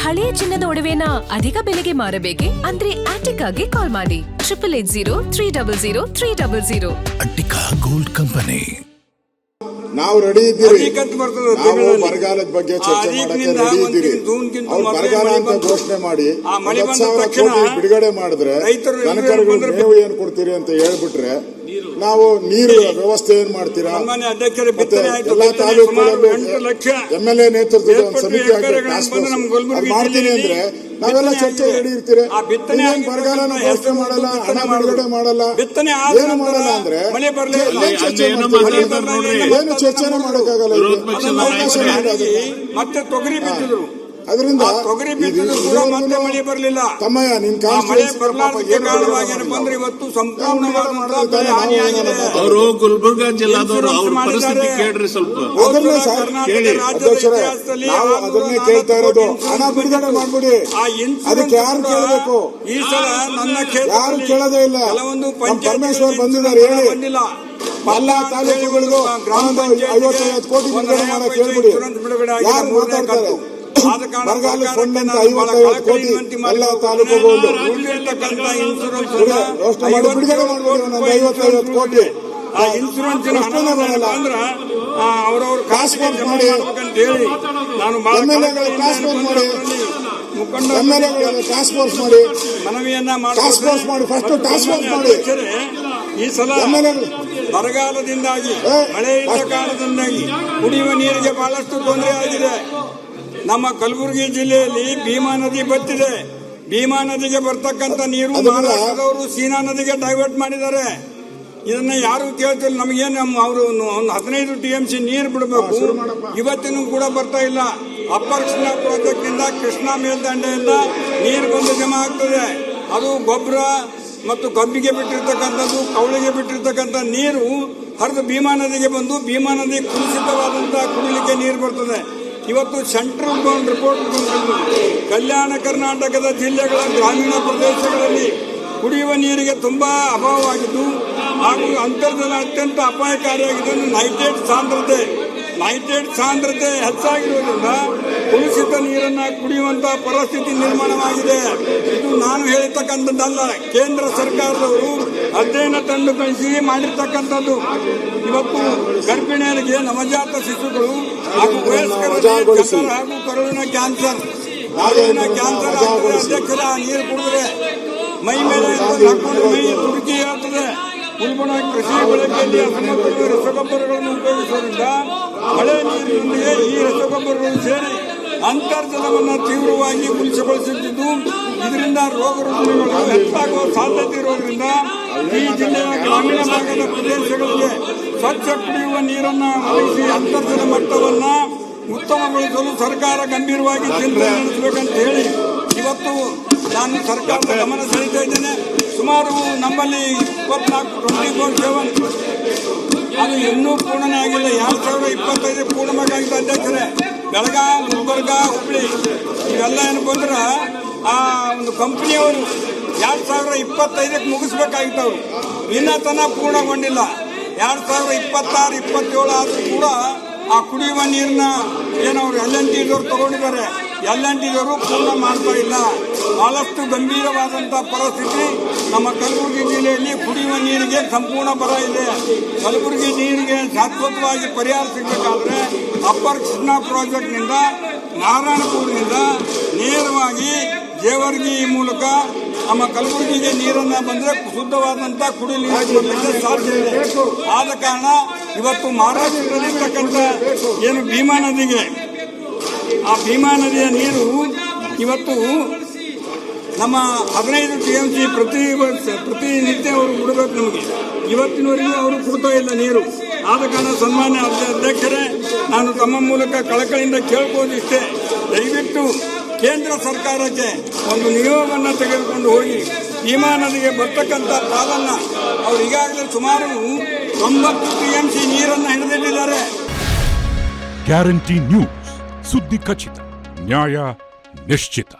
ಹಳೆಯ ಚಿನ್ನದ ಒಡವೆನ ಅಧಿಕ ಬೆಲೆಗೆ ಮಾರಬೇಕೆ? ಅಂದ್ರೆ ಆಟಿಕಾಗೆ ಕಾಲ್ ಮಾಡಿ 8880300300. Attica gold company. ನಾವು ರೆಡಿ ಇದ್ದೀರಿ. ನಾವು ಬರಗಾಲದ ಬಗ್ಗೆ ಚರ್ಚೆ ಮಾಡಕ್ಕೆ ರೆಡಿ ಇದ್ದೀರಿ. ಅವ್ರು ಬರಗಾಲ ಅಂತ ಘೋಷಣೆ ಮಾಡಿ 10,000 ಕೋಟಿ ಬಿಡುಗಡೆ ಮಾಡಿದ್ರೆ ದನಕರುಗಳು ಮೇವು ಏನ್ ಕೊಡ್ತೀರಿ ಅಂತ ಹೇಳ್ಬಿಟ್ರೆ ನಾವು ನೀರು ವ್ಯವಸ್ಥೆ ಏನ್ ಮಾಡ್ತೀರಾ? ಮತ್ತೆ ಎಲ್ಲಾ ತಾಲೂಕುಗಳಲ್ಲೂ MLA ನೇತೃತ್ವದ ಒಂದು ಸಮಿತಿ ಮಾಡ್ತೀನಿ ಅಂದ್ರೆ ನಾವೆಲ್ಲ ಚರ್ಚೆ ರೆಡಿ ಇರ್ತೀರಿ. ನೀವೇನ್ ಬರಗಾಲನ ಘೋಷಣೆ ಮಾಡಲ್ಲ, ಹಣ ಬಿಡುಗಡೆ ಮಾಡಲ್ಲ, ಏನು ಮಾಡಲ್ಲ ಅಂದ್ರೆ ಏನು ಚರ್ಚೆನ ಮಾಡಕ್ಕಾಗಲ್ಲ. ಮತ್ತೆ ತೊಗರಿ ಬಿತ್ತಿದ್ರು, ಅದರಿಂದ ಮಳೆ ಬರಲಿಲ್ಲ. ತಮ್ಮಯ್ಯ ನಿನ್ ಬಂದ್ರೆ ಇವತ್ತು ಸಂಪೂರ್ಣವಾದ ಅವರು ಗುಲ್ಬರ್ಗಾ ಜಿಲ್ಲಾದವರು ಅವ್ರ ಪರಿಸ್ಥಿತಿ ಕೇಳ್ರಿ ಸ್ವಲ್ಪ. ಅಧ್ಯಕ್ಷರೇ, ನಾವು ಅದನ್ನೇ ಕೇಳ್ತಾ ಇರೋದು. ಹಣ ಬಿಡುಗಡೆ ಮಾಡ್ಬಿಡಿ. ಅದಕ್ಕೆ ಯಾರು ಕೇಳಬೇಕು? ಈ ಸಲ ನನ್ನ ಯಾರು ಕೇಳೋದೇ ಇಲ್ಲ. ಪರಮೇಶ್ವರ್ ಬಂದಿದ್ದಾರೆ, ಹೇಳಿ ಎಲ್ಲಾ ತಾಲೂಕುಗಳಿಗೂ 50 ಕೋಟಿ ಬಿಡುಗಡೆ ಮಾಡಕ್ ಹೇಳ್ಬಿಡಿ. ಯಾರು ಮಾತಾಡ್ತಾರೆ? ಬರಗಾಲ ಫಂಡ್ ಅಂತ 50 ಕೋಟಿ ಎಲ್ಲ ತಾಲೂಕುಗಳು ಬಿಡುಗಡೆ ಮಾಡ್ಬೋದು. 50 ಕೋಟಿ ಇನ್ಸೂರೆನ್ಸ್ ಅವ್ರವ್ರ ಟ್ರಾನ್ಸ್ಫರ್ ಮಾಡಿ, MLA ಟ್ರಾನ್ಸ್ಫರ್ ಮಾಡಿ, MLA ಟ್ರಾನ್ಸ್ಫೋರ್ಸ್ ಮಾಡಿ, ಮನವಿಯನ್ನ ಟ್ರಾನ್ಸ್ಫೋರ್ಸ್ ಮಾಡಿ, ಫಸ್ಟ್ ಟ್ರಾನ್ಸ್ಫೋರ್ಸ್ ಮಾಡಿ. ಈ ಸಲ ಬರಗಾಲದಿಂದಾಗಿ, ಮಳೆ ಇಲ್ಲದ ಕಾರಣದಿಂದಾಗಿ ಕುಡಿಯುವ ನೀರಿಗೆ ಬಹಳಷ್ಟು ತೊಂದರೆ ಆಗಿದೆ. ನಮ್ಮ ಕಲಬುರಗಿ ಜಿಲ್ಲೆಯಲ್ಲಿ ಭೀಮಾ ನದಿ ಬತ್ತಿದೆ. ಭೀಮಾ ನದಿಗೆ ಬರ್ತಕ್ಕಂಥ ನೀರು ಮಹಾರಾಷ್ಟ್ರದವರು ಸೀನಾ ನದಿಗೆ ಡೈವರ್ಟ್ ಮಾಡಿದ್ದಾರೆ. ಇದನ್ನ ಯಾರು ಕೇಳ್ತಿಲ್ಲ. ನಮಗೇನು ಅವರು 15 TMC ನೀರು ಬಿಡಬೇಕು, ಇವತ್ತಿನೂ ಕೂಡ ಬರ್ತಾ ಇಲ್ಲ. ಅಪ್ಪರ್ ಕೃಷ್ಣಾ ಪ್ರಾಜೆಕ್ಟ್ ನಿಂದ ಕೃಷ್ಣಾ ಮೇಲ್ದಂಡೆಯಿಂದ ನೀರು ಬಂದು ಜಮಾ ಆಗ್ತದೆ. ಅದು ಗೊಬ್ಬರ ಮತ್ತು ಕಬ್ಬಿಗೆ ಬಿಟ್ಟಿರ್ತಕ್ಕಂಥದ್ದು, ಕವಳಿಗೆ ಬಿಟ್ಟಿರ್ತಕ್ಕಂಥ ನೀರು ಹರಿದು ಭೀಮಾ ನದಿಗೆ ಬಂದು ಭೀಮಾ ನದಿ ಕುಲುಷಿತವಾದಂತಹ ಕುಡಿಲಿಕ್ಕೆ ನೀರು ಬರ್ತದೆ. ಇವತ್ತು ಸೆಂಟ್ರಲ್ ರಿಪೋರ್ಟ್ ಬಂದಿದ್ದು ಕಲ್ಯಾಣ ಕರ್ನಾಟಕದ ಜಿಲ್ಲೆಗಳ ಗ್ರಾಮೀಣ ಪ್ರದೇಶಗಳಲ್ಲಿ ಕುಡಿಯುವ ನೀರಿಗೆ ತುಂಬಾ ಅಭಾವವಾಗಿದ್ದು ಹಾಗೂ ಅಂತರ್ಜಲ ಅತ್ಯಂತ ಅಪಾಯಕಾರಿಯಾಗಿದೆ. ನೈಟ್ರೇಟ್ ಸಾಂದ್ರತೆ ಹೆಚ್ಚಾಗಿರುವುದರಿಂದ ಕುಲುಷಿತ ನೀರನ್ನು ಕುಡಿಯುವಂತಹ ಪರಿಸ್ಥಿತಿ ನಿರ್ಮಾಣವಾಗಿದೆ. ಇದು ನಾನು ಹೇಳಿರ್ತಕ್ಕಂಥದ್ದಲ್ಲ, ಕೇಂದ್ರ ಸರ್ಕಾರದವರು ಅಧ್ಯಯನ ತಂದು ಕಳಿಸಿ ಮಾಡಿರ್ತಕ್ಕಂಥದ್ದು. ಇವತ್ತು ಗರ್ಭಿಣಿಯರಿಗೆ, ನವಜಾತ ಶಿಶುಗಳು ಹಾಗೂ ವಯಸ್ಕರಿಗೆ ಹಾಗೂ ಕರುಳಿನ ಕ್ಯಾನ್ಸರ್ ಅಧ್ಯಕ್ಷರ ನೀರು ಕುಡಿದ್ರೆ ಮೈ ಮೇಲೆ ಹಾಕೊಂಡು ಮೈ ತುಡುಕಿ ಆಗ್ತದೆ. ಉಲ್ಬಣ ಕೃಷಿ ಬಳಕೆಯಲ್ಲಿ ಅಸಮತೋಲಿತ ರಸಗೊಬ್ಬರಗಳನ್ನು ಉಪಯೋಗಿಸುವುದರಿಂದ ಮಳೆ ನೀರಿನೊಂದಿಗೆ ಈ ರಸಗೊಬ್ಬರಗಳು ಸೇರಿ ಅಂತರ್ಜಲವನ್ನು ತೀವ್ರವಾಗಿ ಕುಲುಷಗೊಳಿಸುತ್ತಿದ್ದು ಇದರಿಂದ ರೋಗ ರುಜಿನಗಳು ಹೆಚ್ಚಾಗುವ ಸಾಧ್ಯತೆ ಇರುವುದರಿಂದ ಈ ಜಿಲ್ಲೆಯ ಗ್ರಾಮೀಣ ಭಾಗದ ಪ್ರದೇಶಗಳಿಗೆ ಸ್ವಚ್ಛ ಕುಡಿಯುವ ನೀರನ್ನು ಒದಗಿಸಿ ಅಂತರ್ಜಲ ಮಟ್ಟವನ್ನು ಉತ್ತಮಗೊಳಿಸಲು ಸರ್ಕಾರ ಗಂಭೀರವಾಗಿ ಚಿಂತನೆ ನಡೆಸಬೇಕಂತ ಹೇಳಿ ಇವತ್ತು ನಾನು ಸರ್ಕಾರದ ಗಮನ ಸೆಳೀತಾ ಇದ್ದೇನೆ. ಸುಮಾರು ನಮ್ಮಲ್ಲಿ 24/7 ಅದು ಇನ್ನೂ ಪೂರ್ಣನೇ ಆಗಿಲ್ಲ. 2025 ಪೂರ್ಣವಾಗಿದೆ ಅಧ್ಯಕ್ಷರೇ. ಬೆಳಗಾವಿ, ಗುಲ್ಬರ್ಗ, ಹುಬ್ಳಿ ಇವೆಲ್ಲ ಏನು ಬಂದ್ರೆ ಆ ಒಂದು ಕಂಪನಿಯವರು 2025 ಮುಗಿಸ್ಬೇಕಾಗಿತ್ತು. ಅವರು ಇನ್ನೂ ತನಕ ಪೂರ್ಣಗೊಂಡಿಲ್ಲ. 2026, 27 ಆದರೂ ಕೂಡ ಆ ಕುಡಿಯುವ ನೀರನ್ನ ಏನವರು LNTದವರು ತಗೊಂಡಿದ್ದಾರೆ. LNTದವರು ಪೂರ್ಣ ಮಾಡ್ತಾ ಇಲ್ಲ. ಬಹಳಷ್ಟು ಗಂಭೀರವಾದಂತಹ ಪರಿಸ್ಥಿತಿ ನಮ್ಮ ಕಲಬುರಗಿ ಜಿಲ್ಲೆಯಲ್ಲಿ ಕುಡಿಯುವ ನೀರಿಗೆ ಸಂಪೂರ್ಣ ಬರ ಇದೆ. ಕಲಬುರಗಿ ನೀರಿಗೆ ಶಾಶ್ವತವಾಗಿ ಪರಿಹಾರ ಸಿಗಬೇಕಾದ್ರೆ ಅಪ್ಪರ್ ಕೃಷ್ಣಾ ಪ್ರಾಜೆಕ್ಟ್ನಿಂದ ನಾರಾಯಣಪುರದಿಂದ ನೇರವಾಗಿ ಜೇವರ್ಗಿ ಮೂಲಕ ನಮ್ಮ ಕಲಬುರಗಿಗೆ ನೀರನ್ನು ಬಂದರೆ ಶುದ್ಧವಾದಂಥ ಕುಡಿಯುವ ನೀರು ಬರಲಿಕ್ಕೆ ಸಾಧ್ಯ ಇದೆ. ಆದ ಕಾರಣ ಇವತ್ತು ಮಹಾರಾಷ್ಟ್ರದಲ್ಲಿರ್ತಕ್ಕಂಥ ಏನು ಭೀಮಾ ನದಿಗೆ, ಆ ಭೀಮಾ ನದಿಯ ನೀರು ಇವತ್ತು ನಮ್ಮ 15 TMC ಪ್ರತಿನಿತ್ಯ ಅವರು ಕೊಡಬೇಕು ನಮಗೆ. ಇವತ್ತಿನವರೆಗೂ ಅವರು ಕೊಡ್ತಾ ಇಲ್ಲ ನೀರು. ಆದ ಕಾರಣ ಸನ್ಮಾನ್ಯ ಅಧ್ಯಕ್ಷರೇ, ನಾನು ತಮ್ಮ ಮೂಲಕ ಕಳಕಳಿಯಿಂದ ಕೇಳ್ಬೋದಿಷ್ಟೇ, ದಯವಿಟ್ಟು ಕೇಂದ್ರ ಸರ್ಕಾರಕ್ಕೆ ಒಂದು ನಿಯಮವನ್ನು ತೆಗೆದುಕೊಂಡು ಹೋಗಿ ಭೀಮಾ ನದಿಗೆ ಬರ್ತಕ್ಕಂಥ ಪಾಲನ್ನ ಅವರು ಈಗಾಗಲೇ ಸುಮಾರು 90 TMC ನೀರನ್ನು ಹಿಡಿದಿಟ್ಟಿದ್ದಾರೆ. ಗ್ಯಾರಂಟಿ ನ್ಯೂಸ್, ಸುದ್ದಿ ಖಚಿತ, ನ್ಯಾಯ ನಿಶ್ಚಿತ.